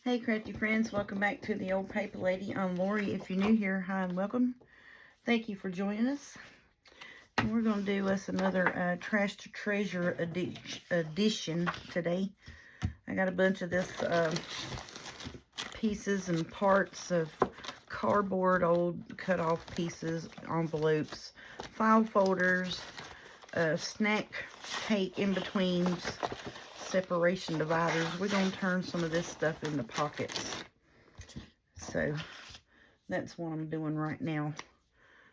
Hey crafty friends, welcome back to the Old Paper Lady. I'm Lori. If you're new here, hi and welcome. Thank you for joining us. And we're going to do us another Trash to Treasure edition today. I got a bunch of this pieces and parts of cardboard, old cut off pieces, envelopes, file folders, snack cake in betweens, separation dividers. We're going to turn some of this stuff into pockets. So that's what I'm doing right now.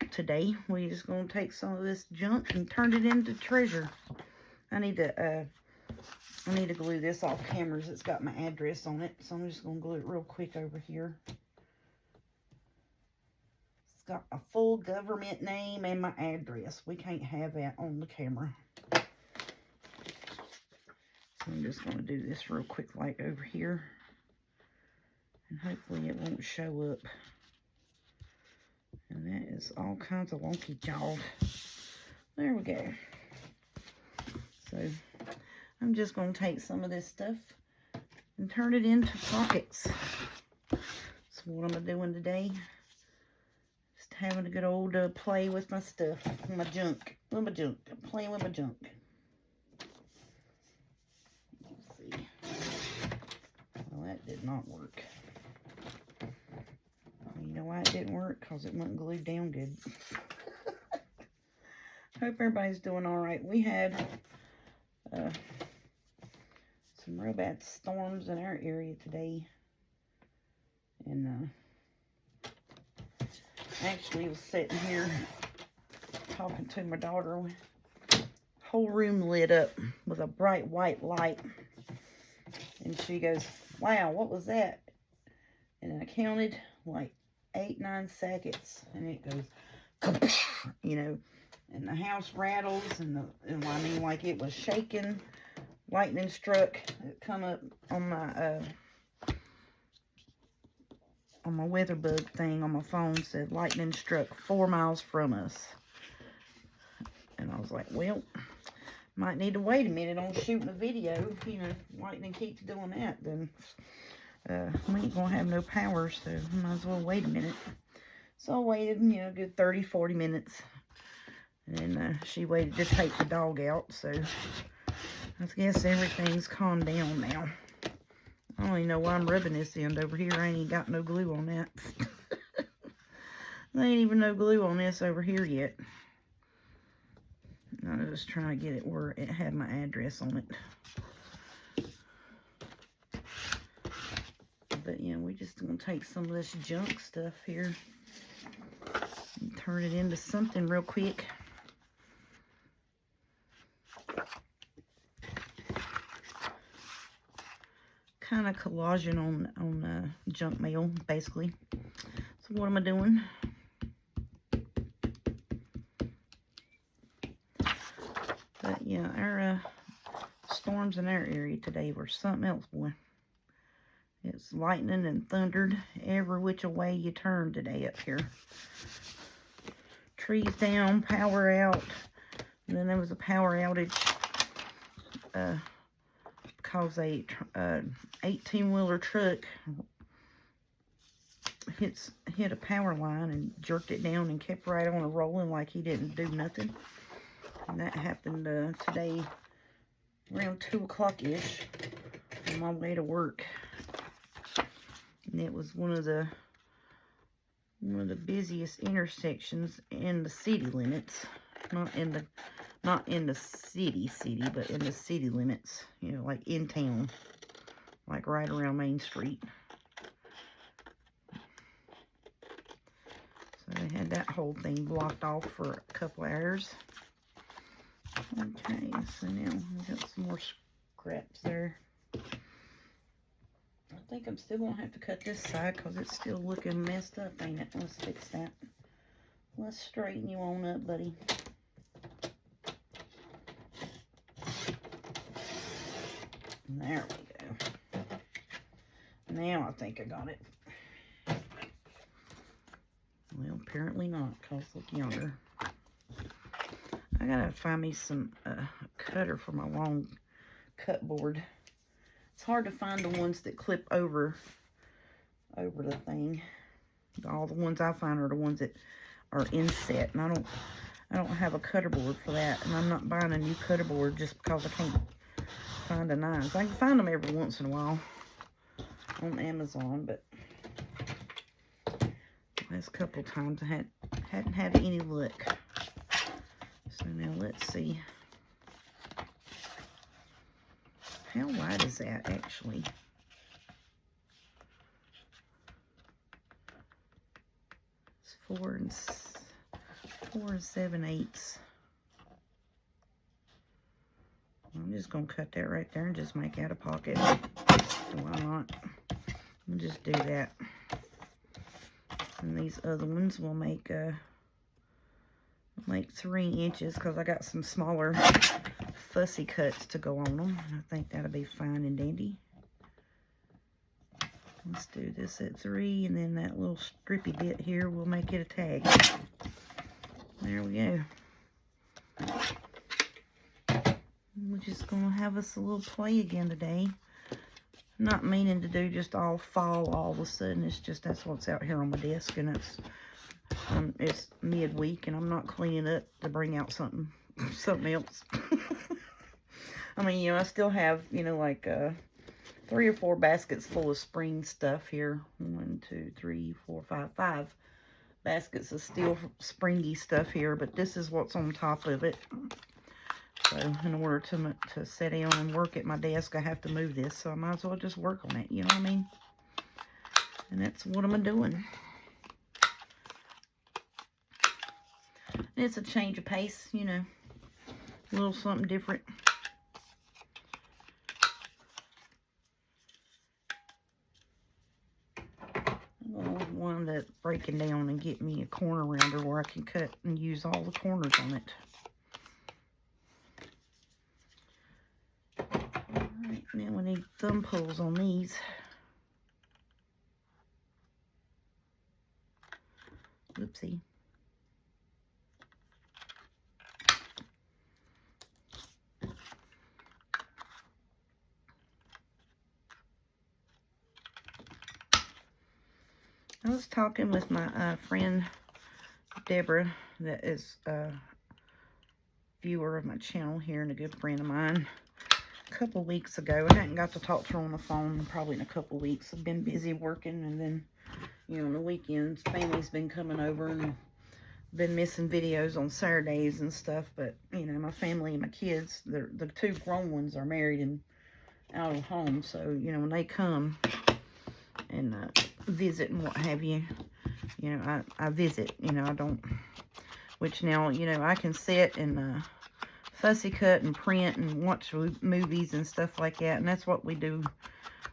Today we're just going to take some of this junk and turn it into treasure. I need to glue this off camera. It's got my address on it, so I'm just going to glue it real quick over here. It's got a full government name and my address. We can't have that on the camera. So I'm just going to do this real quick like over here. And hopefully it won't show up. And that is all kinds of wonky jawed. There we go. So I'm just going to take some of this stuff and turn it into pockets. That's what I'm doing today. Just having a good old play with my stuff, my junk. Playing with my junk. Let's see. Well, that did not work. You know why it didn't work? Because it wasn't glued down good. Hope everybody's doing all right. We had some real bad storms in our area today. And actually was sitting here talking to my daughter. Whole room lit up with a bright white light. And she goes, "Wow, what was that?" And I counted like 8-9 seconds. And it goes, you know, and the house rattles. And I mean, like it was shaking. Lightning struck. It come up on my weather bug thing on my phone, said lightning struck 4 miles from us. And I was like, well, might need to wait a minute on shooting a video. You know, lightning keeps doing that, then we ain't gonna have no power, so might as well wait a minute. So I waited, you know, a good 30-40 minutes. And then she waited to take the dog out, so I guess everything's calmed down now. I don't even know why I'm rubbing this end over here. I ain't even got no glue on that. There ain't even no glue on this over here yet. I was just trying to get it where it had my address on it. But yeah, we're just going to take some of this junk stuff here and turn it into something real quick. Kind of collaging on junk mail, basically. So what am I doing? But yeah, our storms in our area today were something else, boy. It's lightning and thundered every which way you turn today up here. Trees down, power out. And then there was a power outage because a 18-wheeler truck hit a power line and jerked it down and kept right on rolling like he didn't do nothing. And that happened today around 2 o'clock-ish on my way to work. And it was one of the busiest intersections in the city limits. Not in the city, but in the city limits. You know, like in town. Like right around Main Street. So they had that whole thing blocked off for a couple hours. Okay, so now we got some more scraps there. I think I'm still going to have to cut this side because it's still looking messed up, ain't it? Let's fix that. Let's straighten you on up, buddy. There we go. Now I think I got it. Well, apparently not, because look yonder. I gotta find me some cutter for my long cut board. It's hard to find the ones that clip over over the thing. All the ones I find are the ones that are inset, and I don't have a cutter board for that, and I'm not buying a new cutter board just because I can't find a knife. I can find them every once in a while on Amazon, but last couple times I hadn't had any luck. So now let's see. How wide is that actually? It's 4 7/8. I'm just gonna cut that right there and just make out a pocket. Why not? We'll just do that. And these other ones will make 3 inches because I got some smaller fussy cuts to go on them. I think that'll be fine and dandy. Let's do this at 3, and then that little strippy bit here, we'll make it a tag. There we go. We're just gonna have us a little play again today. Not meaning to do just all fall all of a sudden. It's just that's what's out here on my desk, and it's midweek, and I'm not cleaning up to bring out something else. I mean, you know, I still have, you know, like 3 or 4 baskets full of spring stuff here. 1, 2, 3, 4, 5 baskets of still springy stuff here, but this is what's on top of it. So in order to sit down and work at my desk, I have to move this, so I might as well just work on it, you know what I mean? And that's what I'm doing. And it's a change of pace, you know, a little something different. I'm going to wind up breaking down and get me a corner rounder where I can cut and use all the corners on it. Alright, now we need thumb pulls on these. Oopsie. I was talking with my friend Deborah, that is a viewer of my channel here and a good friend of mine, a couple weeks ago. I hadn't got to talk to her on the phone probably in a couple weeks. I've been busy working, and then, you know, on the weekends, family's been coming over, and been missing videos on Saturdays and stuff. But, you know, my family and my kids, the 2 grown ones are married and out of home. So, you know, when they come and visit and what have you, you know, I visit, you know, I don't, which now, you know, I can sit and fussy cut and print and watch movies and stuff like that, and that's what we do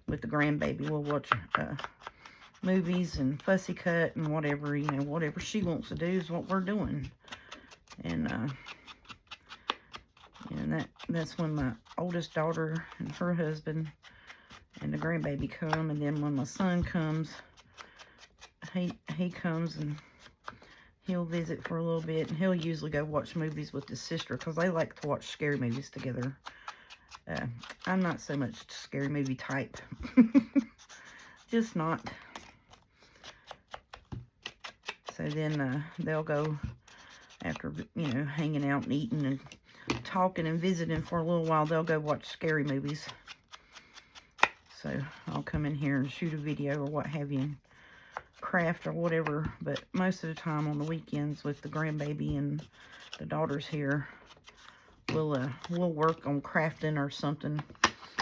with the grandbaby. We'll watch movies and fussy cut and whatever, you know, whatever she wants to do is what we're doing. And that's when my oldest daughter and her husband and the grandbaby come, and then when my son comes, he comes and he'll visit for a little bit, and he'll usually go watch movies with his sister because they like to watch scary movies together. I'm not so much scary movie type. Just not. So then they'll go, after, you know, hanging out and eating and talking and visiting for a little while, they'll go watch scary movies. So I'll come in here and shoot a video or what have you, and craft or whatever. But most of the time on the weekends with the grandbaby and the daughters here, we'll work on crafting or something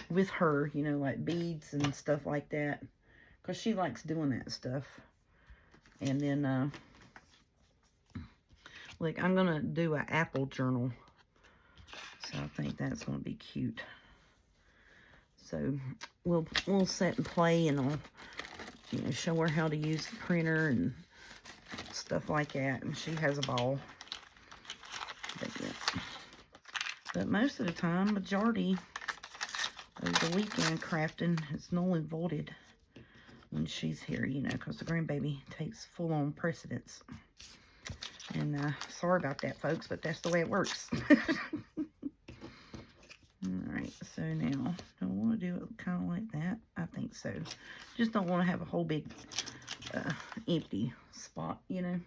with her, you know, like beads and stuff like that, because she likes doing that stuff. And then like, I'm gonna do an apple journal, so I think that's gonna be cute. So we'll sit and play, and I'll, you know, show her how to use the printer and stuff like that, and she has a ball. But most of the time, majority of the weekend crafting is null and voided when she's here, you know, because the grandbaby takes full-on precedence. And sorry about that, folks, but that's the way it works. Alright, So now, do I want to do it kind of like that? I think so. Just don't want to have a whole big empty spot, you know.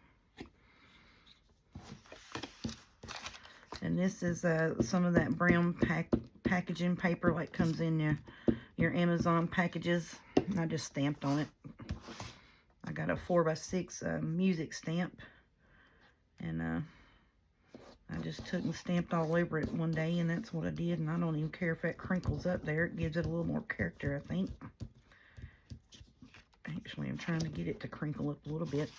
And this is some of that brown packaging paper like comes in your Amazon packages. I just stamped on it. I got a 4x6 music stamp. And I just took and stamped all over it one day, and that's what I did. And I don't even care if that crinkles up there. It gives it a little more character, I think. Actually, I'm trying to get it to crinkle up a little bit.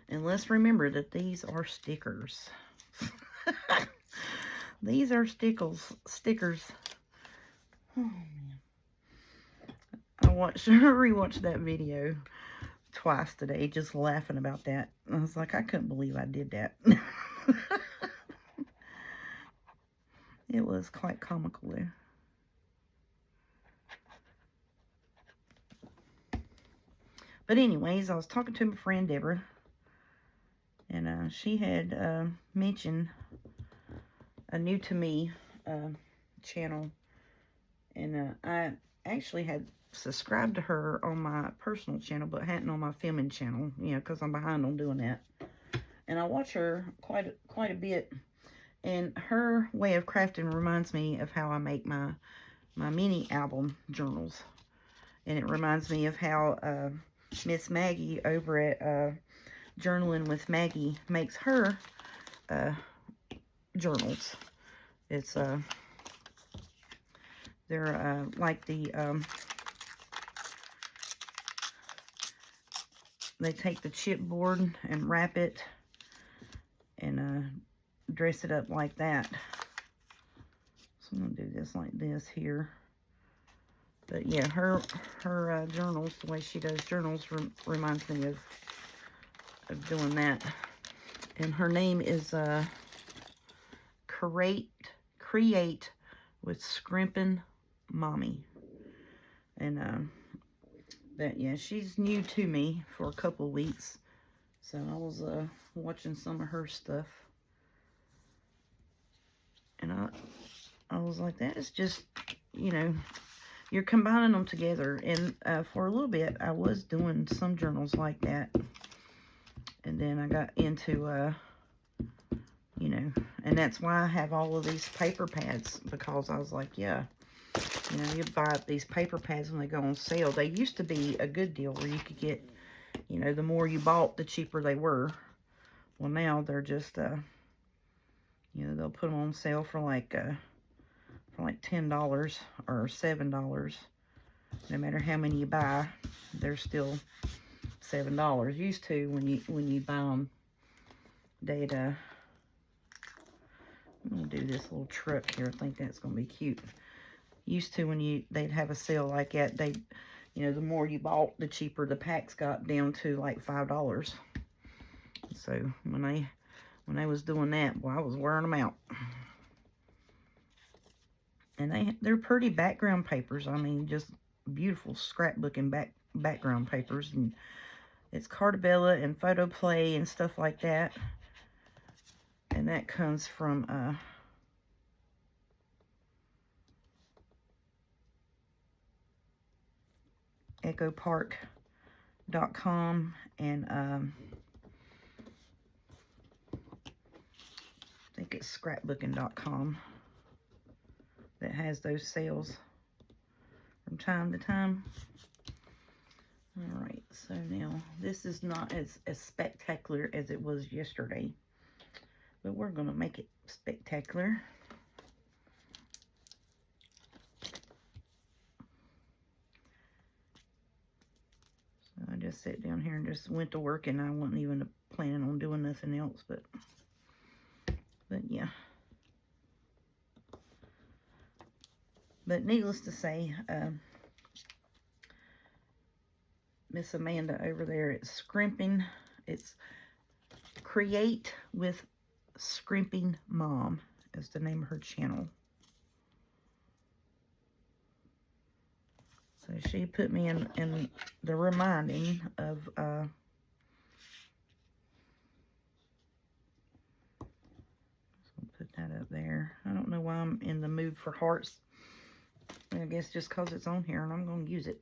And let's remember that these are stickers. These are stickers. Oh, man. I rewatched that video twice today, just laughing about that. I was like, I couldn't believe I did that. It was quite comical though. But anyways, I was talking to my friend Deborah, and she had mentioned a new to me channel, and I actually had subscribed to her on my personal channel, but hadn't on my filming channel, you know, because I'm behind on doing that. And I watch her quite a bit, and her way of crafting reminds me of how I make my mini album journals. And it reminds me of how Miss Maggie over at Journaling with Maggie makes her journals. It's they're like the they take the chipboard and wrap it and dress it up like that. So I'm gonna do this like this here. But yeah, her journals, the way she does journals, reminds me of doing that. And her name is Create with Scrimpin' Mommy. And that, yeah, she's new to me for a couple of weeks. So I was watching some of her stuff. And I was like, that is just, you know, you're combining them together. And for a little bit, I was doing some journals like that. And then I got into, you know, and that's why I have all of these paper pads, because I was like, yeah, you know, you buy these paper pads when they go on sale. They used to be a good deal where you could get, you know, the more you bought, the cheaper they were. Well, now they're just, you know, they'll put them on sale for like $10 or $7. No matter how many you buy, they're still $7. Used to, when you buy them, they'd I'm gonna do this little truck here. I think that's gonna be cute. Used to, when they'd have a sale like that, you know, the more you bought, the cheaper the packs got, down to like $5. So when they was doing that, well, I was wearing them out. And they're pretty background papers. I mean, just beautiful scrapbooking background papers. And it's Cartabella and Photoplay and stuff like that. And that comes from ecopark.com and I think it's scrapbooking.com that has those sales from time to time. Alright, so now this is not as spectacular as it was yesterday, but we're going to make it spectacular. So I just sat down here and just went to work, and I wasn't even planning on doing nothing else, but yeah. But needless to say, Miss Amanda over there at Scrimping, it's Create with Scrimping Mom is the name of her channel. So she put me in the reminding of put that up. up there. I don't know why I'm in the mood for hearts. I guess just because it's on here and I'm going to use it.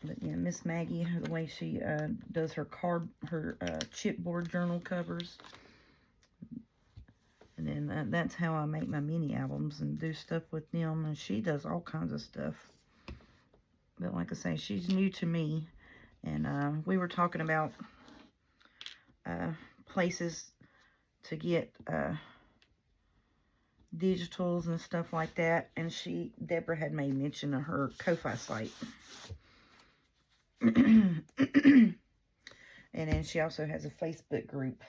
But yeah, Miss Maggie, the way she does her chipboard journal covers. And then that's how I make my mini albums and do stuff with them. And she does all kinds of stuff. But like I say, she's new to me. And we were talking about places to get digitals and stuff like that. And Deborah had made mention of her Ko-Fi site. And then she also has a Facebook group.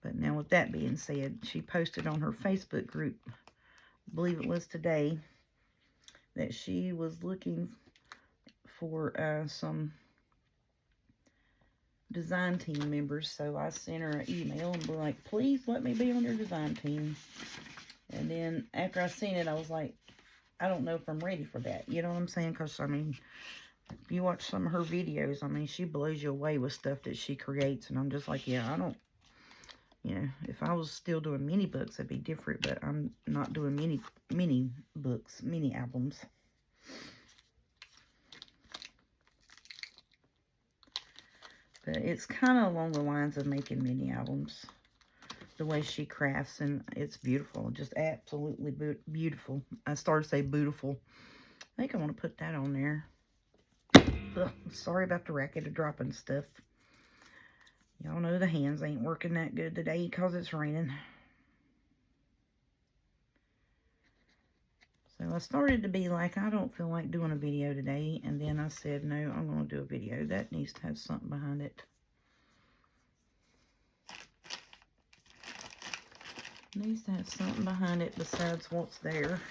But now with that being said, she posted on her Facebook group, I believe it was today, that she was looking for some design team members. So I sent her an email and be like, please let me be on your design team. And then after I seen it, I was like, I don't know if I'm ready for that. You know what I'm saying? Because, I mean, if you watch some of her videos, I mean, she blows you away with stuff that she creates. And I'm just like, yeah, I don't, you know, if I was still doing mini books, it'd be different. But I'm not doing mini books, mini albums. But it's kind of along the lines of making mini albums. The way she crafts, and it's beautiful. Just absolutely beautiful. I started to say beautiful. I think I want to put that on there. Ugh, sorry about the racket of dropping stuff. Y'all know the hands ain't working that good today because it's raining. So I started to be like, I don't feel like doing a video today. And then I said, no, I'm going to do a video. That needs to have something behind it. Needs to have something behind it besides what's there.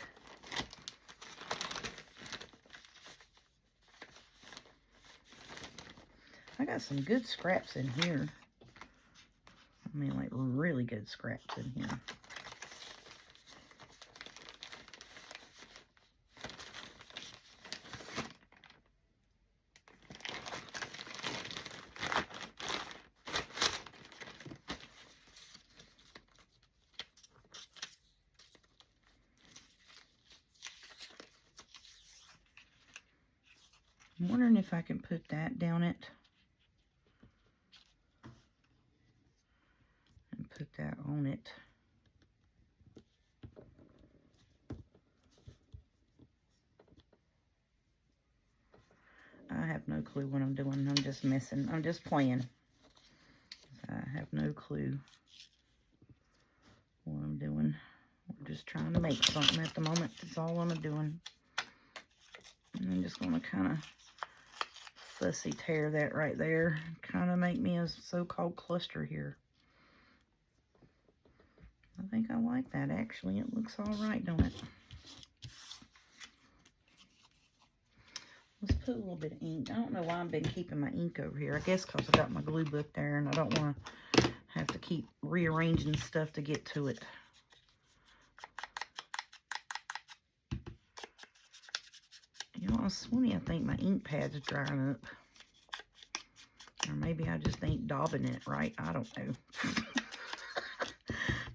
I got some good scraps in here. I mean, like, really good scraps in here. I'm wondering if I can put that down it. And put that on it. I have no clue what I'm doing. I'm just messing. I'm just playing. I have no clue what I'm doing. We're just trying to make something at the moment. That's all I'm doing. And I'm just going to kind of fussy tear that right there. Kind of make me a so-called cluster here. I think I like that, actually. It looks all right, don't it? Let's put a little bit of ink. I don't know why I've been keeping my ink over here. I guess because I got my glue book there, and I don't want to have to keep rearranging stuff to get to it. You know, it's funny, I think my ink pad's drying up. Or maybe I just ain't daubing it right. I don't know.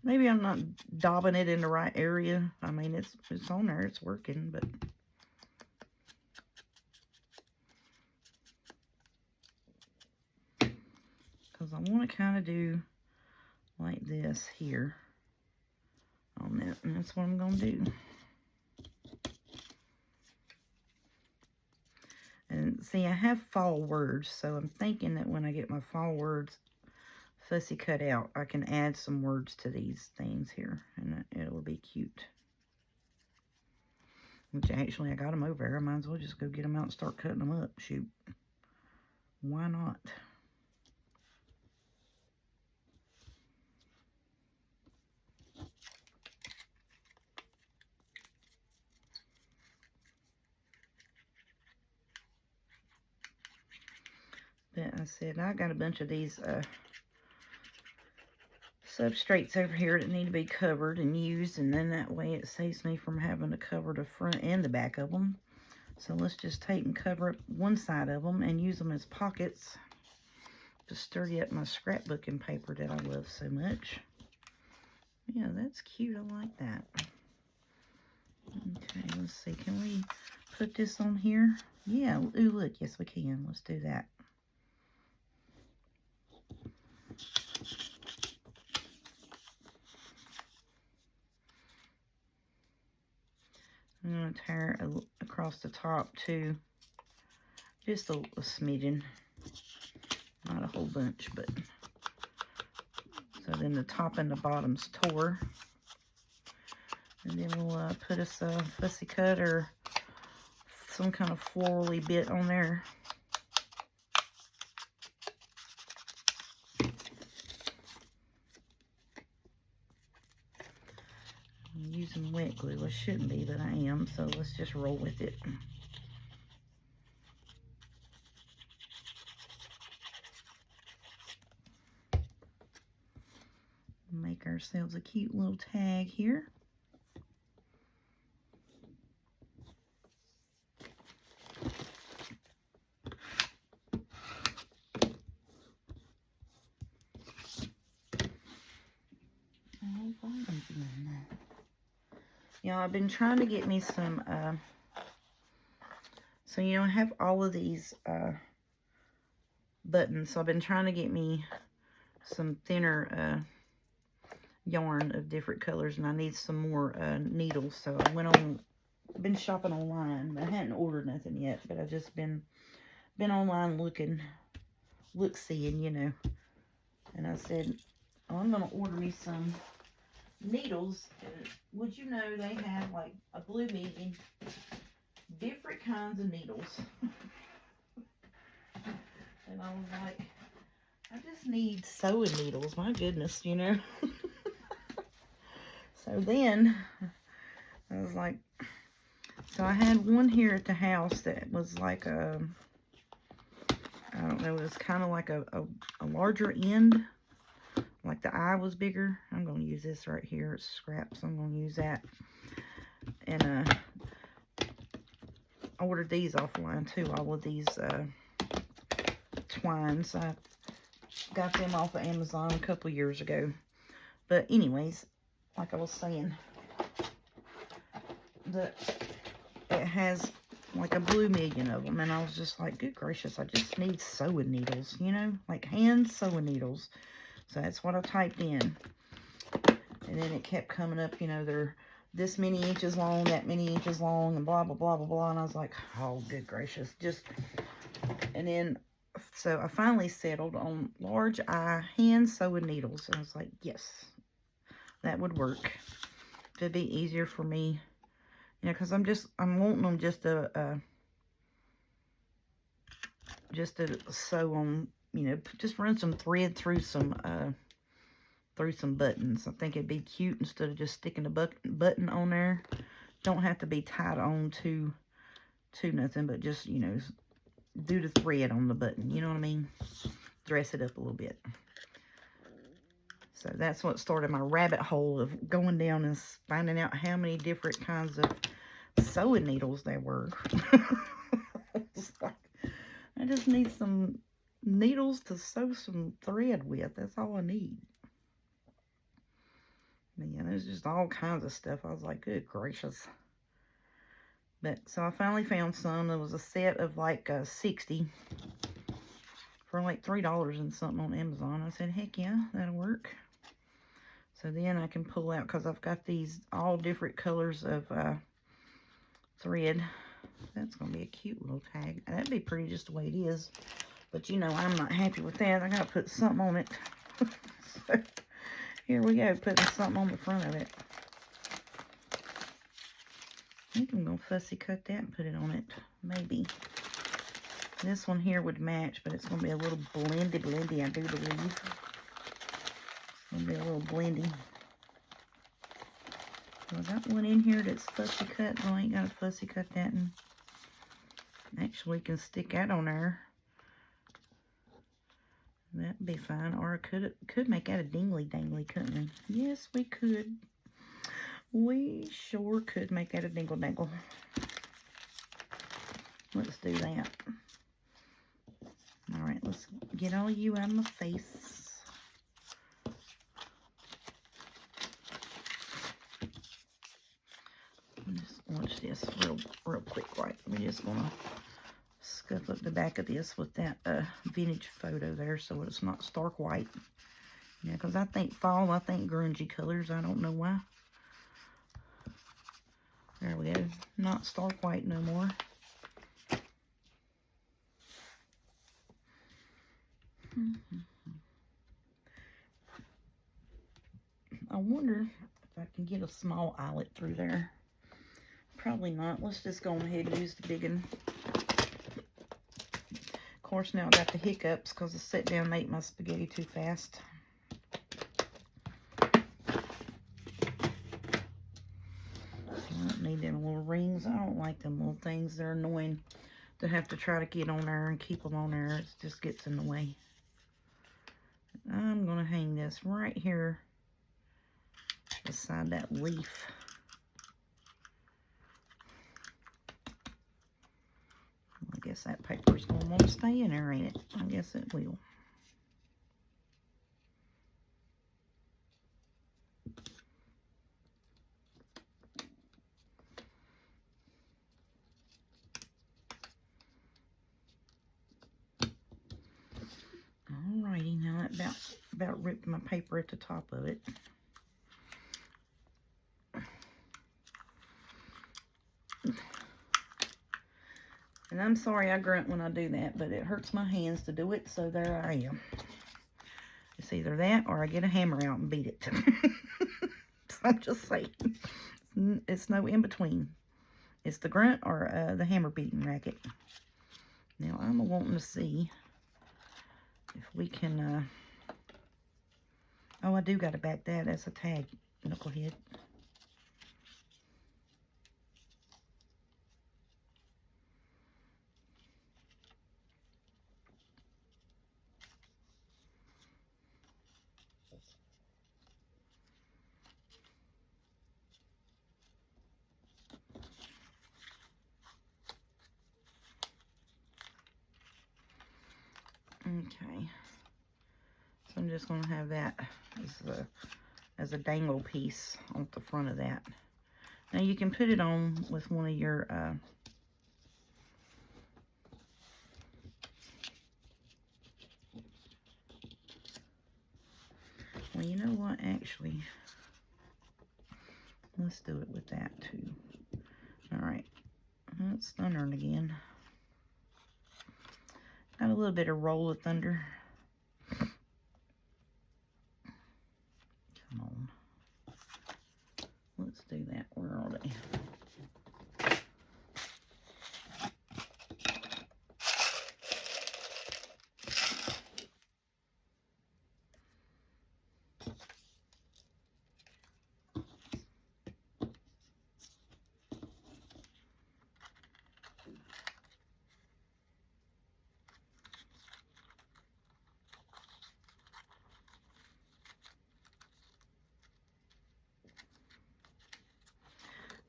Maybe I'm not daubing it in the right area. I mean, it's on there. It's working, but... Because I want to kind of do like this here on that. And that's what I'm going to do. And see, I have fall words, so I'm thinking that when I get my fall words fussy cut out, I can add some words to these things here, and it will be cute. Which actually, I got them over there. I might as well just go get them out and start cutting them up. Shoot. Why not? But I said, I got a bunch of these substrates over here that need to be covered and used, and then that way it saves me from having to cover the front and the back of them. So let's just take and cover up one side of them and use them as pockets to sturdy up my scrapbooking paper that I love so much. Yeah, that's cute. I like that. Okay, let's see. Can we put this on here? Yeah, ooh, look. Yes, we can. Let's do that. I'm going to tear it across the top too. Just a smidgen. Not a whole bunch, but... So then the top and the bottom's tore. And then we'll put us a fussy cut or some kind of florally bit on there. I'm using wet glue. I shouldn't be, but I am. So let's just roll with it. Make ourselves a cute little tag here. You know, I've been trying to get me some, so, you know, I have all of these buttons. So I've been trying to get me some thinner yarn of different colors, and I need some more needles. So I been shopping online, but I hadn't ordered nothing yet. But I've just been online seeing, you know. And I said, oh, I'm gonna order me some needles. And would you know they have like a blue medium, different kinds of needles. And I was like, I just need sewing needles. My goodness, you know. So then I was like, so I had one here at the house that was like a, I don't know, it was kind of like a larger end. Like the eye was bigger. I'm going to use this right here. It's scraps. I'm going to use that. And I ordered these offline too. All of these twines. I got them off of Amazon a couple years ago. But anyways, like I was saying, it has like a blue million of them. And I was just like, good gracious, I just need sewing needles, you know, like hand sewing needles. So that's what I typed in. And then it kept coming up, you know, they're this many inches long, that many inches long, and blah, blah, blah, blah, blah. And I was like, oh, good gracious. And then, so I finally settled on large eye hand sewing needles. And I was like, yes, that would work. It'd be easier for me, you know, because I'm wanting them just to sew on, you know, just run some thread through some buttons. I think it'd be cute instead of just sticking the button on there. Don't have to be tied on to nothing, but just, you know, do the thread on the button. You know what I mean? Dress it up a little bit. So that's what started my rabbit hole of going down and finding out how many different kinds of sewing needles there were. I just need some needles to sew some thread with. That's all I need. But yeah, there's just all kinds of stuff. I was like, good gracious. But so I finally found some. There was a set of like 60 for like $3 and something on Amazon. I said, heck yeah, that'll work. So then I can pull out, because I've got these all different colors of thread. That's going to be a cute little tag. That'd be pretty just the way it is. But you know, I'm not happy with that. I got to put something on it. So here we go, putting something on the front of it. I think I'm going to fussy cut that and put it on it. Maybe. This one here would match, but it's going to be a little blendy, I do believe. It's going to be a little blendy. So I got one in here that's fussy cut. No, I ain't got to fussy cut that. And actually can stick that on there. That'd be fine. Or I could make that a dingly-dangly, couldn't we? Yes, we could. We sure could make that a dingle-dangle. Let's do that. All right, let's get all you out of my face. Just watch this real quick. Right, we're just gonna scuff up the back of this with that vintage photo there, so it's not stark white. Yeah, because I think fall, I think grungy colors. I don't know why. There we go. Not stark white no more. I wonder if I can get a small eyelet through there. Probably not. Let's just go ahead and use the big one. Of course, now I got the hiccups because I sat down and ate my spaghetti too fast. I don't need them little rings. I don't like them little things. They're annoying to have to try to get on there and keep them on there. It just gets in the way. I'm going to hang this right here beside that leaf. I guess that paper's going to want to stay in there, ain't it? I guess it will. Alrighty, now that about ripped my paper at the top of it. And I'm sorry I grunt when I do that, but it hurts my hands to do it, so there I am. It's either that or I get a hammer out and beat it. So I'm just saying, it's no in between. It's the grunt or the hammer beating racket. Now I'm wanting to see if we can, oh, I do got to back that as a tag, knucklehead. Okay, so I'm just going to have that as a dangle piece on the front of that. Now you can put it on with one of your well, you know what, actually, let's do it with that too. All right, that's thundering again. Got a little bit of roll of thunder. Come on. Let's do that. Where are they?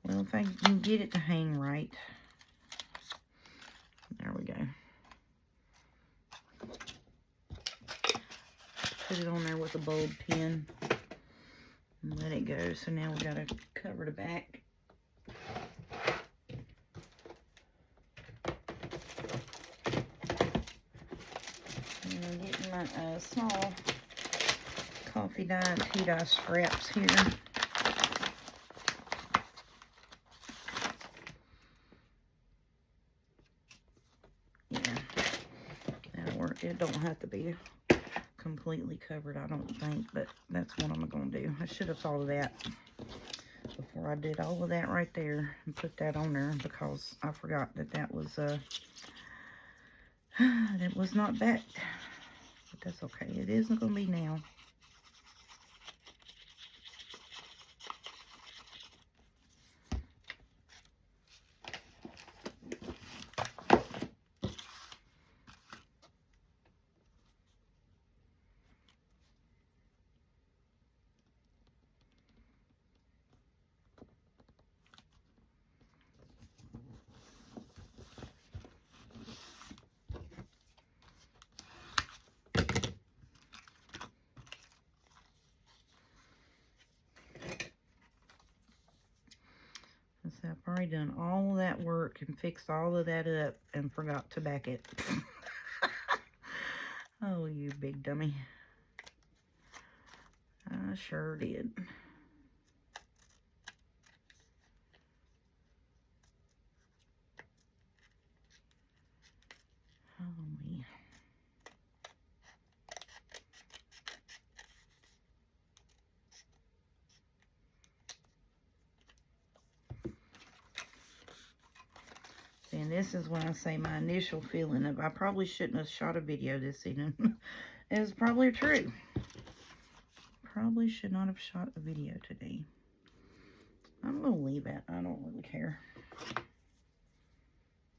Well, if I can get it to hang right. There we go. Put it on there with a bulb pin and let it go. So now we got to cover the back. And I'm getting my small coffee dye and tea dye scraps here. It don't have to be completely covered, I don't think, but that's what I'm going to do. I should have thought of that before I did all of that right there and put that on there, because I forgot that that was it was not backed, but that's okay. It isn't going to be now. So I've already done all of that work and fixed all of that up and forgot to back it. Oh, you big dummy. I sure did. Oh, me. And this is when I say my initial feeling of I probably shouldn't have shot a video this evening. Is probably true. Probably should not have shot a video today. I'm going to leave it. I don't really care.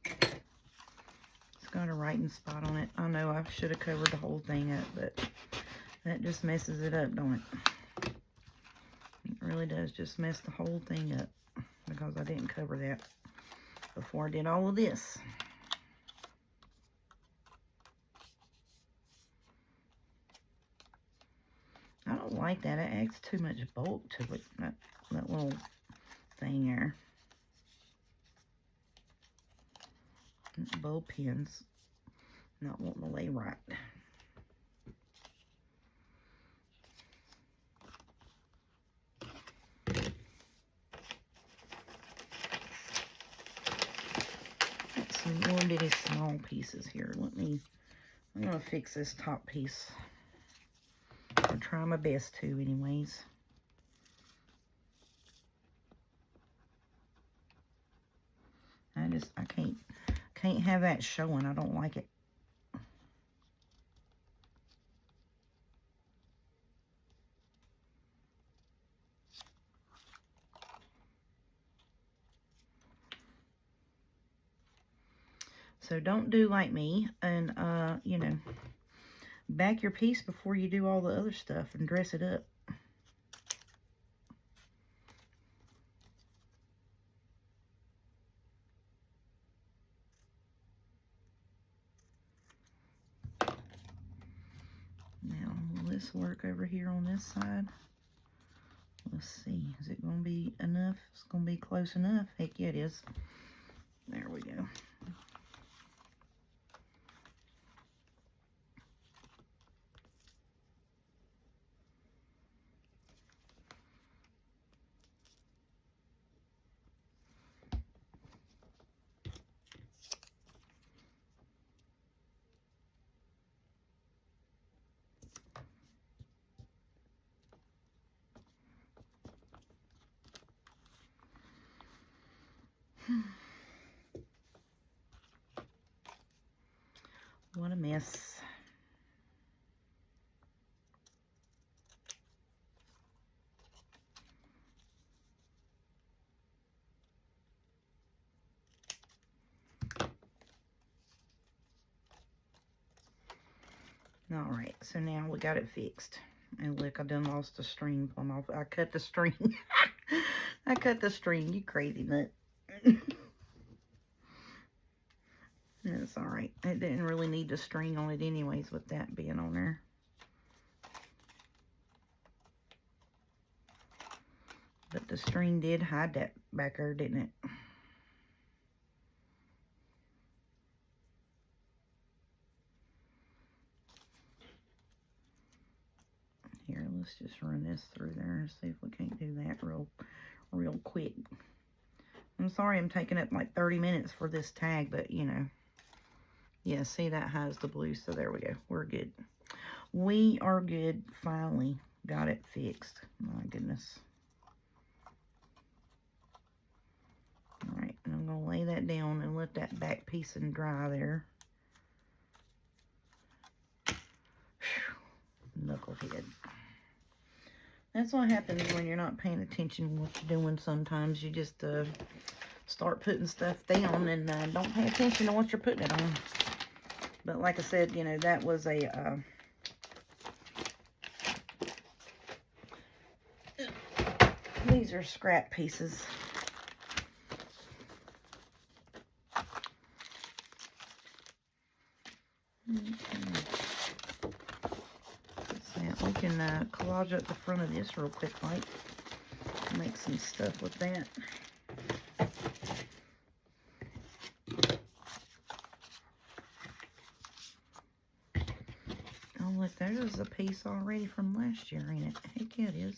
It's got a writing spot on it. I know I should have covered the whole thing up, but that just messes it up, don't it? It really does just mess the whole thing up because I didn't cover that before I did all of this. I don't like that. It adds too much bulk to it, that little thing there. Bow pins not wanting to lay right. Got some little bitty small pieces here. I'm gonna fix this top piece. I'll try my best to anyways. I can't have that showing. I don't like it. So don't do like me and, you know, back your piece before you do all the other stuff and dress it up. Now, will this work over here on this side? Let's see. Is it going to be enough? It's going to be close enough. Heck yeah, it is. There we go. What a mess. All right, so now we got it fixed. And look, I done lost the string plumb off. I cut the string. I cut the string, you crazy nut. That's all right. It didn't really need the string on it anyways with that being on there. But the string did hide that back there, didn't it? Here, let's just run this through there and see if we can't do that real quick. I'm sorry I'm taking up like 30 minutes for this tag, but you know. Yeah, see, that hides the blue, so there we go. We're good. We are good. Finally got it fixed. My goodness. All right, and I'm going to lay that down and let that back piece and dry there. Whew. Knucklehead. That's what happens when you're not paying attention to what you're doing sometimes. You just start putting stuff down and don't pay attention to what you're putting it on. But like I said, you know, that was a, these are scrap pieces. We can collage up the front of this real quick, like, make some stuff with that. there's a piece already from last year, ain't it? Heck yeah, it is.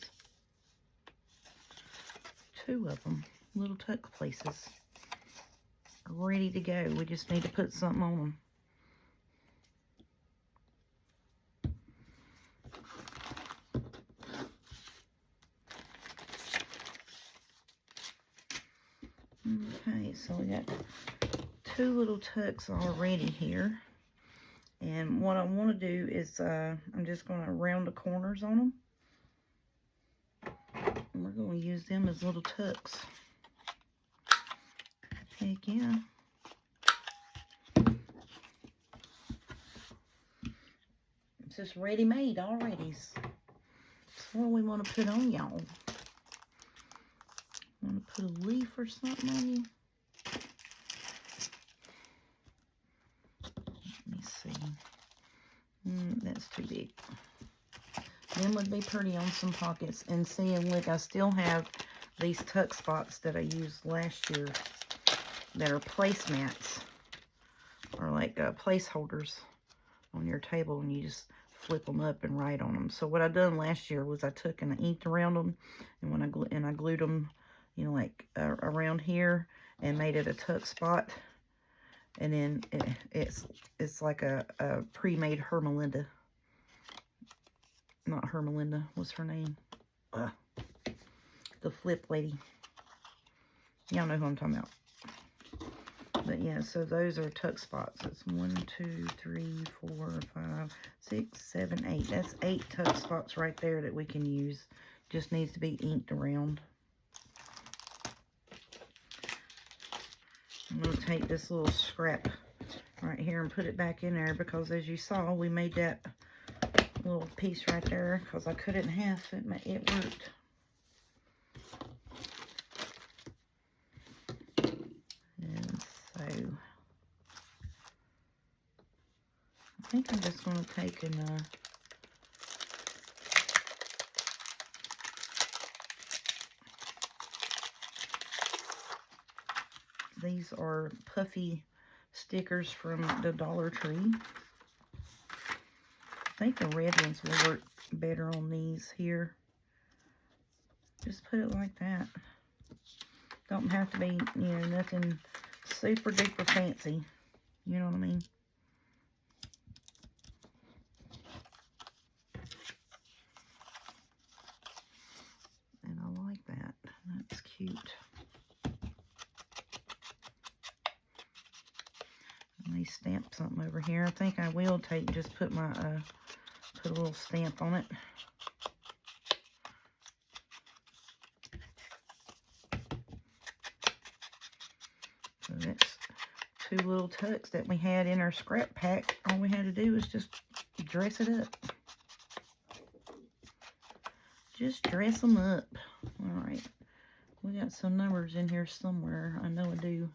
2 of them, little tuck places, are ready to go. We just need to put something on them. Okay, so we got 2 little tucks already here. And what I want to do is I'm just going to round the corners on them. And we're going to use them as little tucks. Heck yeah. It's just ready-made already. So what do we want to put on y'all? Want to put a leaf or something on you? Let me see. That's too big. Them would be pretty on some pockets. And see, and look, I still have these tuck spots that I used last year that are placemats, or like placeholders on your table, and you just flip them up and write on them. So what I done last year was I took and I inked around them, and when I glued them, you know, like around here, and made it a tuck spot. And then it's like a pre-made Hermelinda. Not Hermelinda, what's her name? The flip lady. Y'all know who I'm talking about. But yeah, so those are tuck spots. That's 1, 2, 3, 4, 5, 6, 7, 8. That's 8 tuck spots right there that we can use. Just needs to be inked around. I'm going to take this little scrap right here and put it back in there, because as you saw, we made that little piece right there because I cut it in half. It worked. And so I think I'm just going to take and these are puffy stickers from the Dollar Tree. I think the red ones will work better on these here. Just put it like that. Don't have to be, you know, nothing super duper fancy. You know what I mean? And I like that. That's cute. Let me stamp something over here. I think I will just put my, put a little stamp on it. So that's 2 little tucks that we had in our scrap pack. All we had to do was just dress it up. Just dress them up. All right. We got some numbers in here somewhere. I know I do.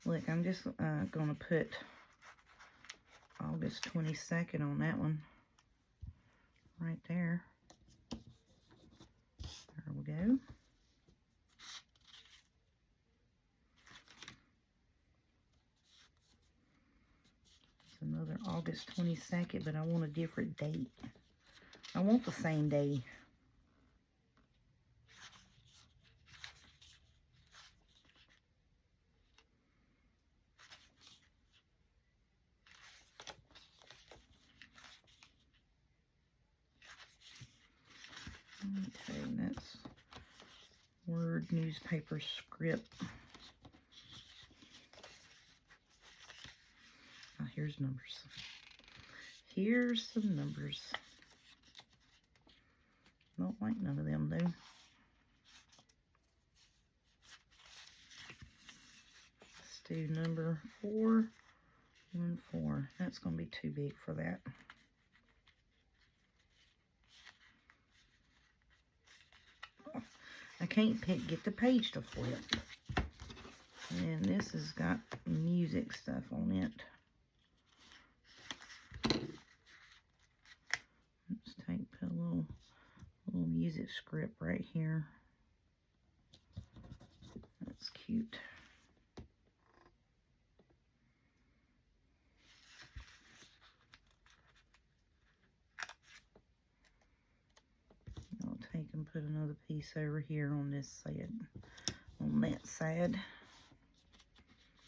Look, I'm just going to put August 22nd on that one. Right there. There we go. It's another August 22nd, but I want a different date. I want the same day. Okay, that's Word newspaper script. Here's numbers. Here's some numbers. Don't like none of them, though. Let's do number 414. That's going to be too big for that. I can't get the page to flip. And this has got music stuff on it. Let's put a little music script right here. That's cute. I'll take and put another piece over here on this side, on that side.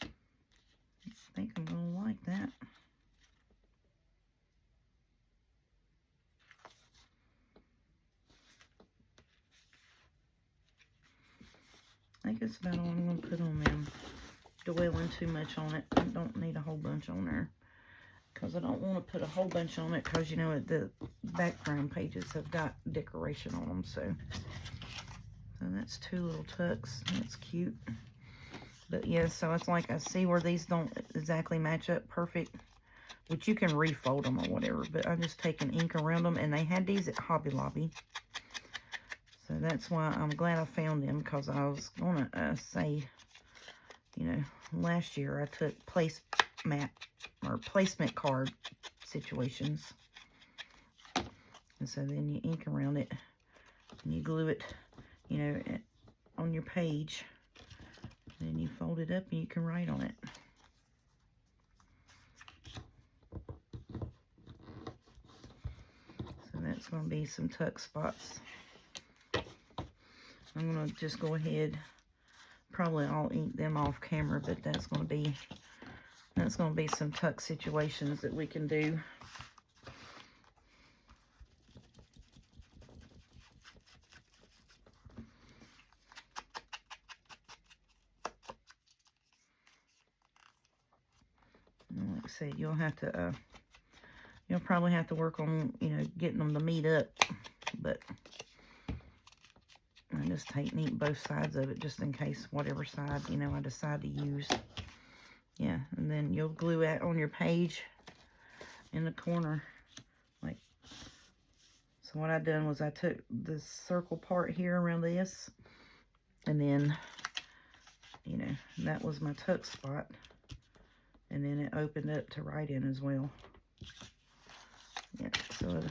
I think I'm going to like that. I think it's about all I'm going to put on them. Dwelling too much on it. I don't need a whole bunch on there. Because I don't want to put a whole bunch on it because, you know, the background pages have got decoration on them. So that's 2 little tucks. That's cute. But yeah, so it's like I see where these don't exactly match up perfect. Which you can refold them or whatever. But I'm just taking ink around them. And they had these at Hobby Lobby. So that's why I'm glad I found them. Because I was going to say, you know, last year I took placement card situations. And so then you ink around it. And you glue it, you know, on your page. And then you fold it up and you can write on it. So that's going to be some tuck spots. I'm going to just go ahead. Probably I'll ink them off camera, but that's going to be some tuck situations that we can do. And like I said, you'll probably have to work on, you know, getting them to meet up, but I just take and ink both sides of it just in case whatever side, you know, I decide to use. Yeah, and then you'll glue it on your page in the corner. Like, so what I done was I took this circle part here around this, and then, you know, that was my tuck spot. And then it opened up to write in as well. Yeah, so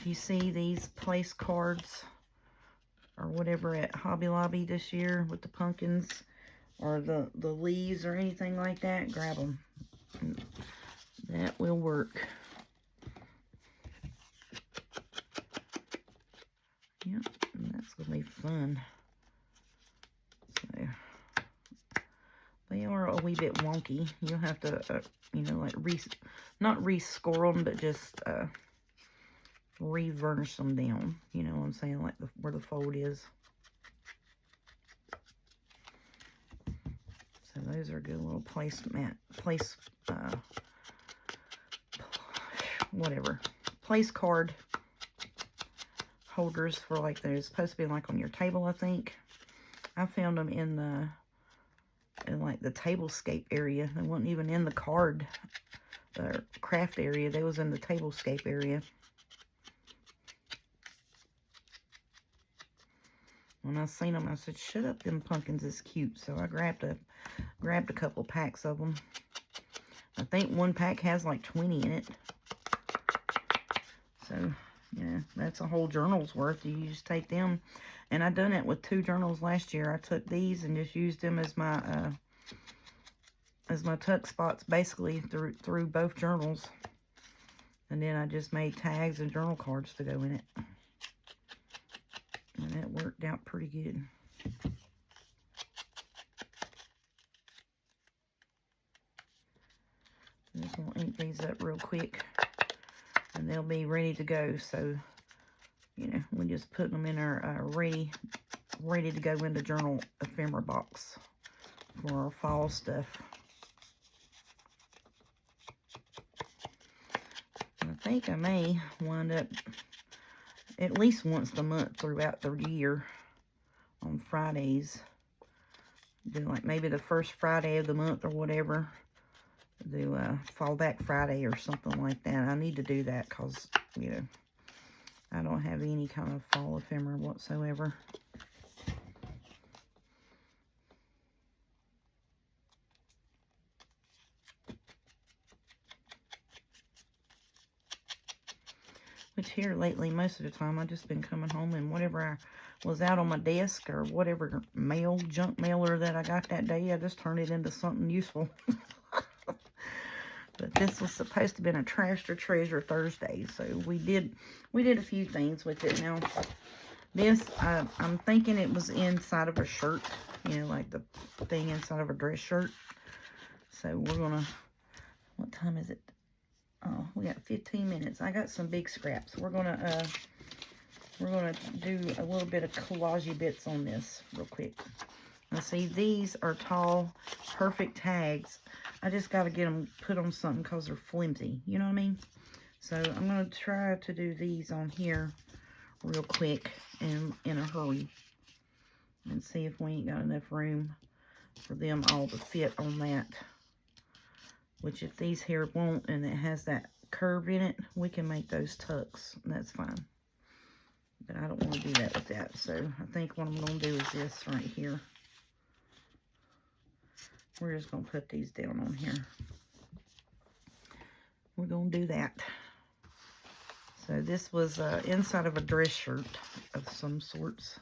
you see these place cards or whatever at Hobby Lobby this year with the pumpkins or the leaves or anything like that, grab them. That will work. Yep, and that's going to be fun. So, they are a wee bit wonky. You'll have to, you know, like, not re-score them, but just re-varnish them down. You know what I'm saying? Like where the fold is. So those are good little place card holders for, like, they're supposed to be like on your table, I think. I found them in like the tablescape area. They weren't even in the card craft area. They was in the tablescape area. When I seen them, I said, "Shut up, them pumpkins is cute." So I grabbed a couple packs of them. I think one pack has like 20 in it. So, yeah, that's a whole journal's worth. You just take them. And I done it with 2 journals last year. I took these and just used them as my tuck spots basically through both journals. And then I just made tags and journal cards to go in it. And that worked out pretty good. I'm just going to ink these up real quick. And they'll be ready to go. So, you know, we just put them in our ready to go in the journal ephemera box for our fall stuff. And I think I may wind up at least once a month throughout the year on Fridays. Do like maybe the first Friday of the month or whatever. Do Fallback Friday or something like that. I need to do that because, you know, I don't have any kind of fall ephemera whatsoever. Which here lately, most of the time, I've just been coming home and whatever I was out on my desk or whatever mail, junk mailer that I got that day, I just turned it into something useful. But this was supposed to have been a Trash or Treasure Thursday, so we did a few things with it. Now, this, I'm thinking it was inside of a shirt, you know, like the thing inside of a dress shirt. So we're gonna, what time is it? Oh, we got 15 minutes. I got some big scraps. We're gonna do a little bit of collage bits on this real quick. Now see, these are tall, perfect tags. I just got to get them put on something because they're flimsy. You know what I mean? So I'm going to try to do these on here real quick and in a hurry. And see if we ain't got enough room for them all to fit on that. Which if these here won't and it has that curve in it, we can make those tucks. That's fine. But I don't want to do that with that. So I think what I'm going to do is this right here. We're just going to put these down on here. We're going to do that. So this was inside of a dress shirt of some sorts.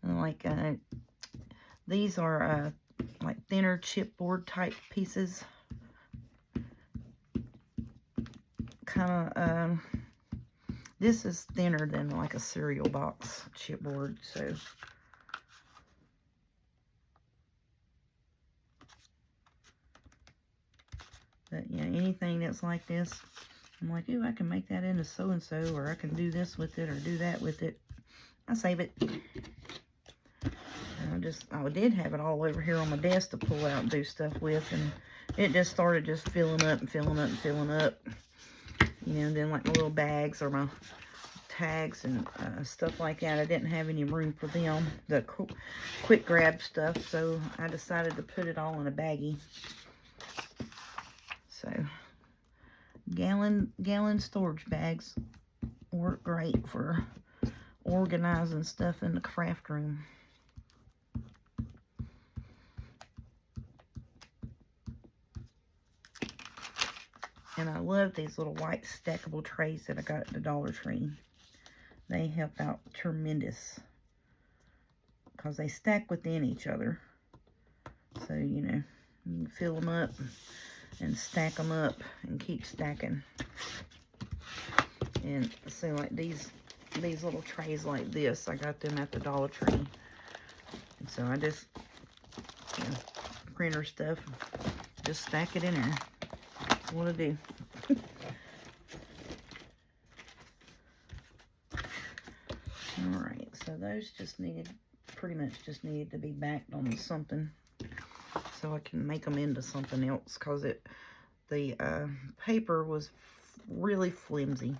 And like, these are like thinner chipboard type pieces. Kind of, this is thinner than like a cereal box chipboard, so. But yeah, anything that's like this, I'm like, ooh, I can make that into so-and-so, or I can do this with it, or do that with it. I save it. And I did have it all over here on my desk to pull out and do stuff with, and it just started just filling up and filling up and filling up. You know, and then like my little bags or my tags and stuff like that, I didn't have any room for them, the quick grab stuff, so I decided to put it all in a baggie. So gallon storage bags work great for organizing stuff in the craft room. And I love these little white stackable trays that I got at the Dollar Tree. They help out tremendous because they stack within each other. So, you know, you can fill them up and stack them up and keep stacking. And so like these little trays like this, I got them at the Dollar Tree. And so I just, you know, printer stuff, just stack it in there. That's what I do. Alright, so those pretty much just needed to be backed on something so I can make them into something else, because the paper was really flimsy.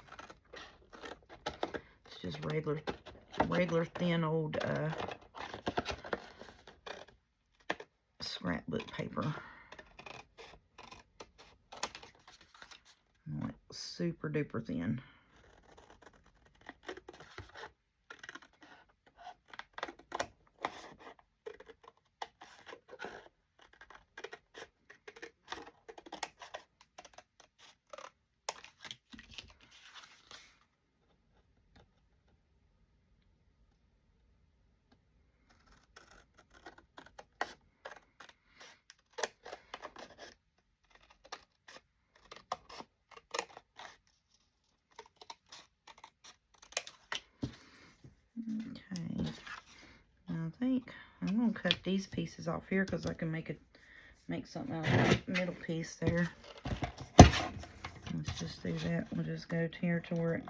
It's just regular thin old scrapbook paper. Like super duper thin. Okay, I think I'm gonna cut these pieces off here because I can make something out of that middle piece there. Let's just do that. We'll just go here to where it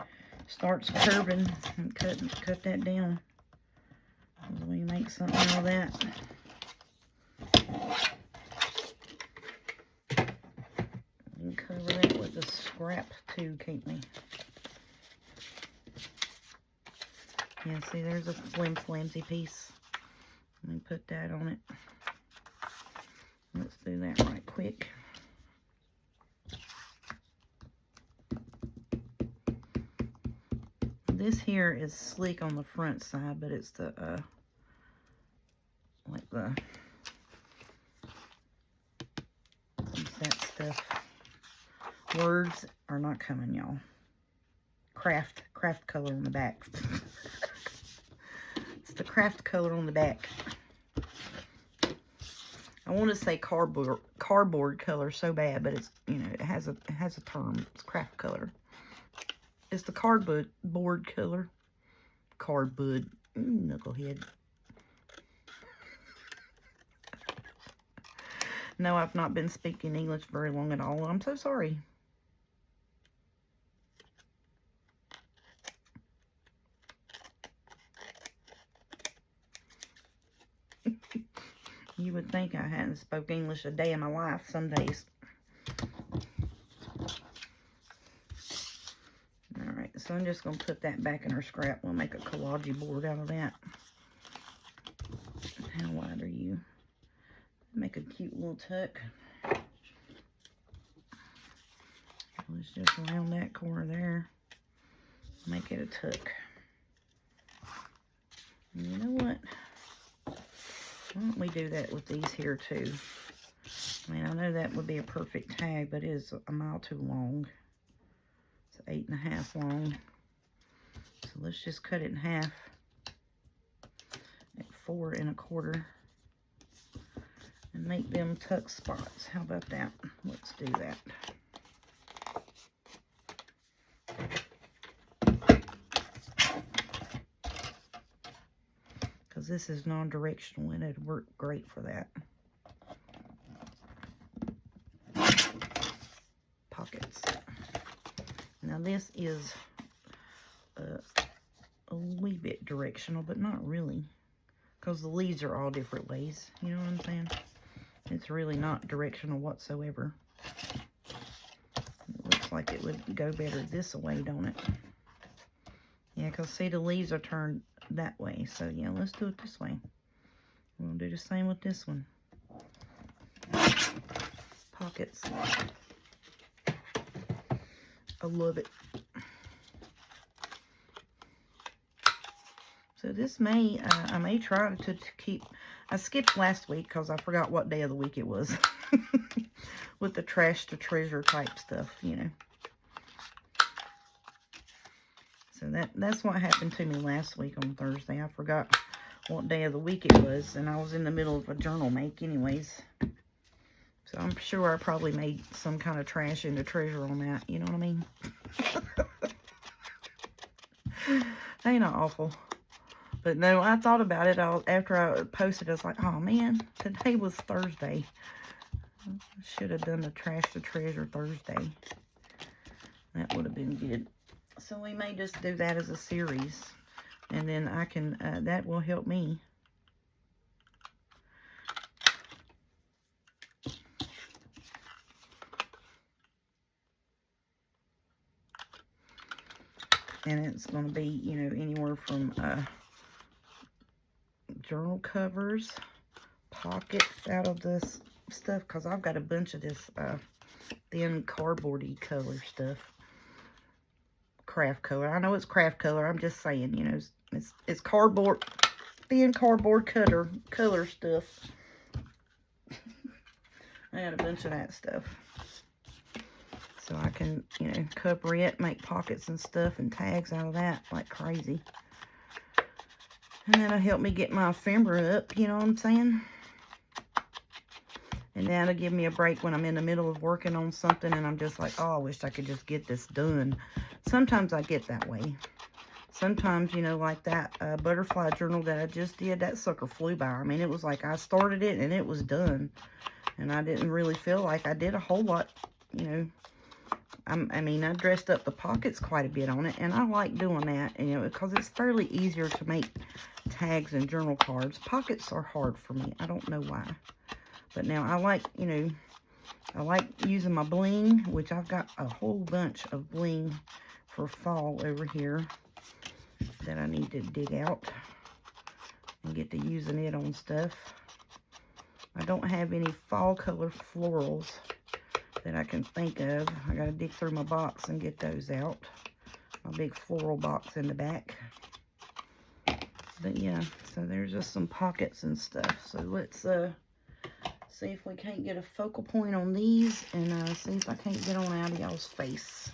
starts curving and cut that down. So we make something out of that. We can cover that with a scrap too, can't we? Yeah, see, there's a flimsy piece. Let me put that on it. Let's do that right quick. This here is sleek on the front side, but it's the, like the Words are not coming, y'all. Craft color on the back. It's the craft color on the back. I want to say cardboard color so bad, but it's, you know, it has a term. It's craft color. It's the cardboard color. Cardboard. Knucklehead. No, I've not been speaking English very long at all. I'm so sorry. You would think I hadn't spoke English a day in my life some days. Alright, so I'm just going to put that back in our scrap. We'll make a collage board out of that. How wide are you? Make a cute little tuck. Let's just round that corner there. Make it a tuck. And you know what? Why don't we do that with these here too? I mean, I know that would be a perfect tag, but it is a mile too long. It's 8.5 long. So let's just cut it in half at 4 1/4 and make them tuck spots. How about that? Let's do that. Because this is non-directional and it'd work great for that. Pockets. Now this is a wee bit directional, but not really. Because the leaves are all different ways. You know what I'm saying? It's really not directional whatsoever. It looks like it would go better this way, don't it? Yeah, because see, the leaves are turned that way. So yeah, let's do it this way. We'll do the same with this one. Pockets. I love it. So this may, I may try to keep, I skipped last week because I forgot what day of the week it was. With the trash to treasure type stuff, you know. So that's what happened to me last week on Thursday. I forgot what day of the week it was, and I was in the middle of a journal make anyways. So I'm sure I probably made some kind of trash into treasure on that, you know what I mean? Ain't not awful. But no, I thought about it after I posted. I was like, oh man, today was Thursday. I should have done the trash to treasure Thursday. That would have been good. So we may just do that as a series. And then I can, that will help me. And it's going to be, you know, anywhere from journal covers, pockets out of this stuff. Because I've got a bunch of this thin cardboardy color stuff. Craft color. I know it's craft color. I'm just saying, you know, it's cardboard, thin cardboard color stuff. I got a bunch of that stuff. So I can, you know, cover it, make pockets and stuff and tags out of that like crazy. And that'll help me get my ephemera up, you know what I'm saying? And that'll give me a break when I'm in the middle of working on something and I'm just like, oh, I wish I could just get this done. Sometimes I get that way. Sometimes, you know, like that butterfly journal that I just did, that sucker flew by. I mean, it was like I started it and it was done. And I didn't really feel like I did a whole lot, you know. I mean, I dressed up the pockets quite a bit on it, and I like doing that, you know, because it's fairly easier to make tags and journal cards. Pockets are hard for me. I don't know why. But now I like, you know, I like using my bling, which I've got a whole bunch of bling for fall over here that I need to dig out and get to using it on stuff. I don't have any fall color florals that I can think of. I gotta dig through my box and get those out. My big floral box in the back. But yeah, so there's just some pockets and stuff. So let's see if we can't get a focal point on these and see if I can't get on out of y'all's face.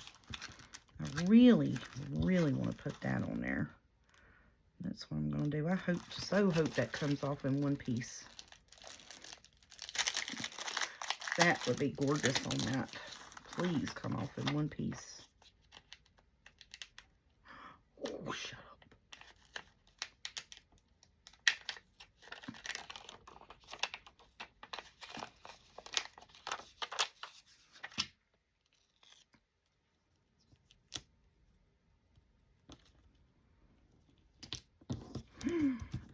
I really, really want to put that on there. That's what I'm going to do. I so hope that comes off in one piece. That would be gorgeous on that. Please come off in one piece. Oh, shut up.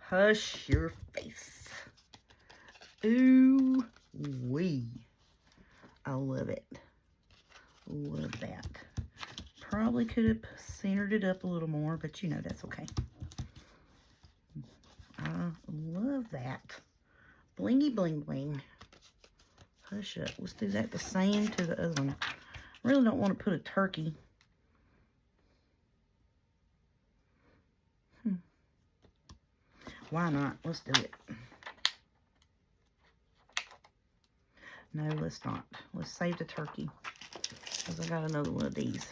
Hush your face. Ooh wee. I love it. Love that. Probably could have centered it up a little more, but you know that's okay. I love that. Blingy bling bling. Hush up. Let's do that the same to the other one. I really don't want to put a turkey. Why not? Let's do it. No, let's not. Let's save the turkey. Because I got another one of these.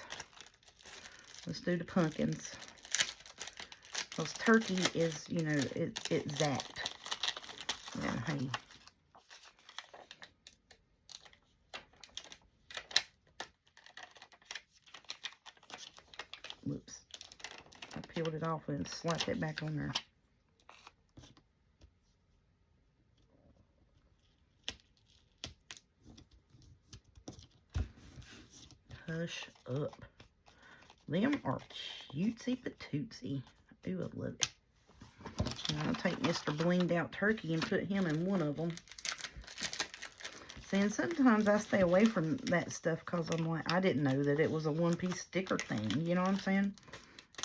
Let's do the pumpkins. Because turkey is, you know, it's zapped. Yeah, hey. Whoops. I peeled it off and slapped it back on there. Hush up. Them are cutesy patootsy. Ooh, I love it. And I'll take Mr. Blinged Out Turkey and put him in one of them. See, and sometimes I stay away from that stuff because I'm like, I didn't know that it was a one-piece sticker thing. You know what I'm saying?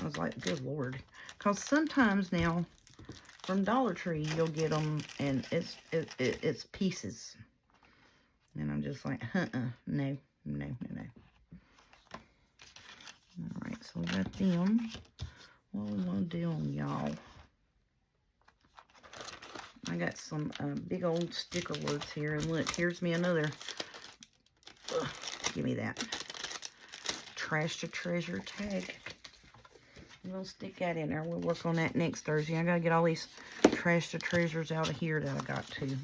I was like, good Lord. Because sometimes now, from Dollar Tree, you'll get them and it's pieces. And I'm just like, no. Alright, so we got them. What we want to do on y'all? I got some big old sticker words here. And look, here's me another. Give me that. Trash to Treasure tag. We'll stick that in there. We'll work on that next Thursday. I got to get all these Trash to Treasures out of here that I got to.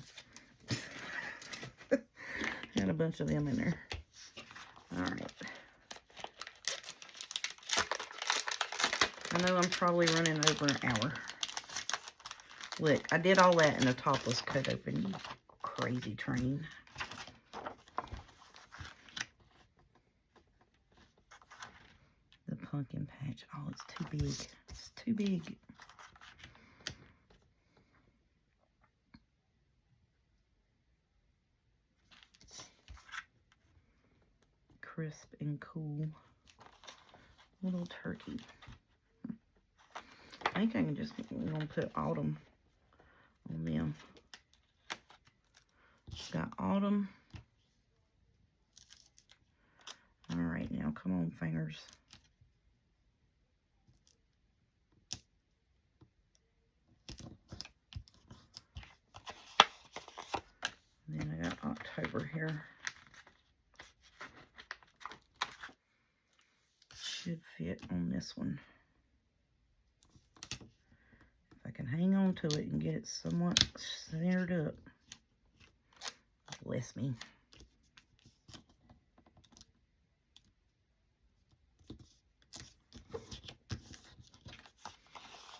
Got a bunch of them in there. Alright. I know I'm probably running over an hour. Look, I did all that and the top was cut open. You crazy train. The pumpkin patch. Oh, it's too big. It's too big. Crisp and cool. Little turkey. I think I can just put autumn on them. Got autumn. Alright, now come on, fingers. And then I got October here. Should fit on this one. If I can hang on to it and get it somewhat centered up. Bless me.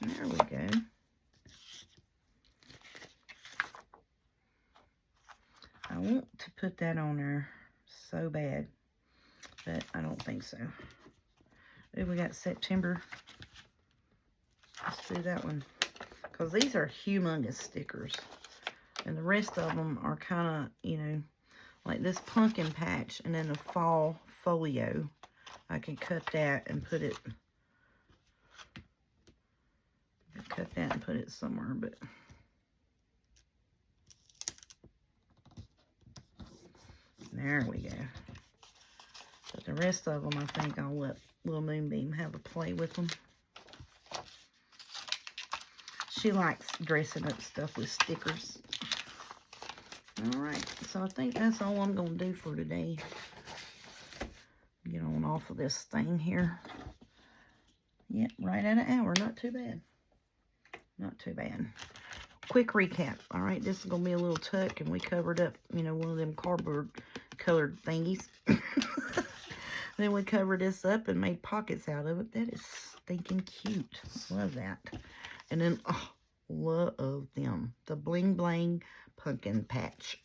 There we go. I want to put that on there so bad, but I don't think so. Ooh, we got September. Let's do that one. Because these are humongous stickers. And the rest of them are kind of, you know, like this pumpkin patch. And then the fall folio. I can cut that and put it. Cut that and put it somewhere, but. There we go. But the rest of them, I think I'll let Little Moonbeam have a play with them. She likes dressing up stuff with stickers. Alright, so I think that's all I'm going to do for today. Get on off of this thing here. Yep, right at an hour. Not too bad. Not too bad. Quick recap. Alright, this is going to be a little tuck, and we covered up, you know, one of them cardboard colored thingies. Then we covered this up and made pockets out of it. That is stinking cute. Love that. And then, oh, love them. The Bling Bling Pumpkin Patch.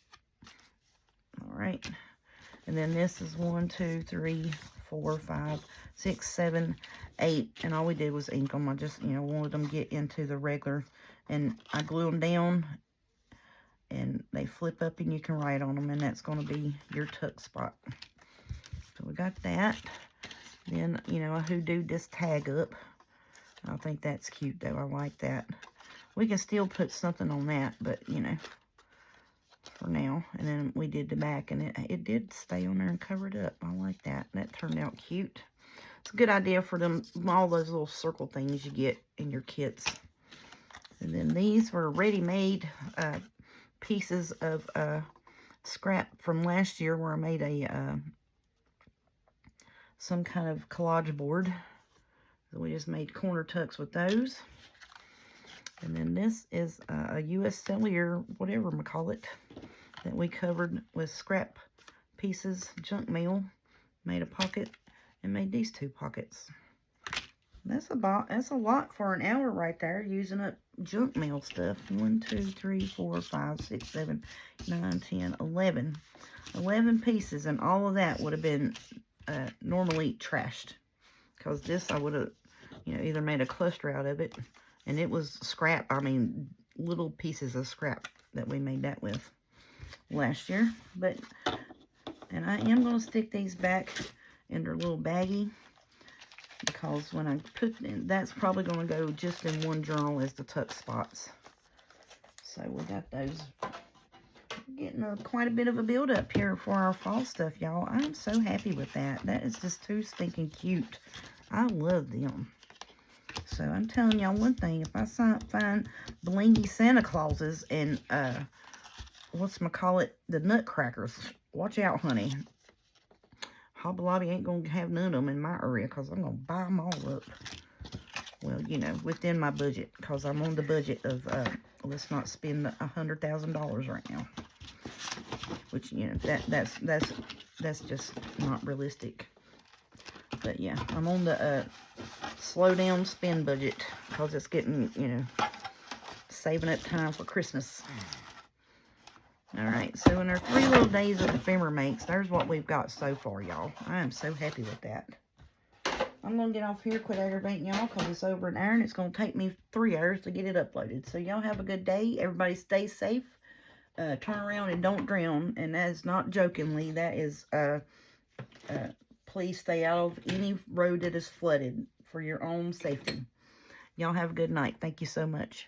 Alright. And then this is 1, 2, 3, 4, 5, 6, 7, 8. And all we did was ink them. I just, you know, wanted them to get into the regular. And I glue them down. And they flip up and you can write on them. And that's going to be your tuck spot. So we got that. Then, you know, I hoodooed this tag up. I think that's cute, though. I like that. We can still put something on that, but, you know, for now. And then we did the back, and it did stay on there and cover it up. I like that. That turned out cute. It's a good idea for them, all those little circle things you get in your kits. And then these were ready-made pieces of scrap from last year where I made a some kind of collage board. So we just made corner tucks with those. And then this is a U.S. Cellular, whatever we call it, that we covered with scrap pieces, junk mail. Made a pocket and made these 2 pockets. That's a lot for an hour right there, using up junk mail stuff. 1, 2, 3, 4, 5, 6, 7, 9, 10, 11. 11 pieces, and all of that would have been normally trashed, because this I would have, you know, either made a cluster out of it, and it was scrap. I mean, little pieces of scrap that we made that with last year. But, and I am going to stick these back in their little baggie, because when I put in, that's probably going to go just in one journal as the tuck spots. So we got those. Getting quite a bit of a build up here for our fall stuff, y'all. I'm so happy with that. That is just too stinking cute. I love them. So I'm telling y'all one thing. If I find blingy Santa Clauses and whatchamacallit, the nutcrackers, watch out, honey. Hobby Lobby ain't gonna have none of them in my area, because I'm gonna buy them all up. Well, you know, within my budget, because I'm on the budget of let's not spend $100,000 right now. Which, you know, that's just not realistic. But yeah, I'm on the slow down spend budget, because it's getting, you know, saving up time for Christmas. Alright, so in our 3 little days of ephemera makes, there's what we've got so far, y'all. I am so happy with that. I'm going to get off here, quit aggravating y'all, because it's over an hour, and it's going to take me 3 hours to get it uploaded. So y'all have a good day. Everybody stay safe. Turn around and don't drown. And that is not jokingly. That is, please stay out of any road that is flooded for your own safety. Y'all have a good night. Thank you so much.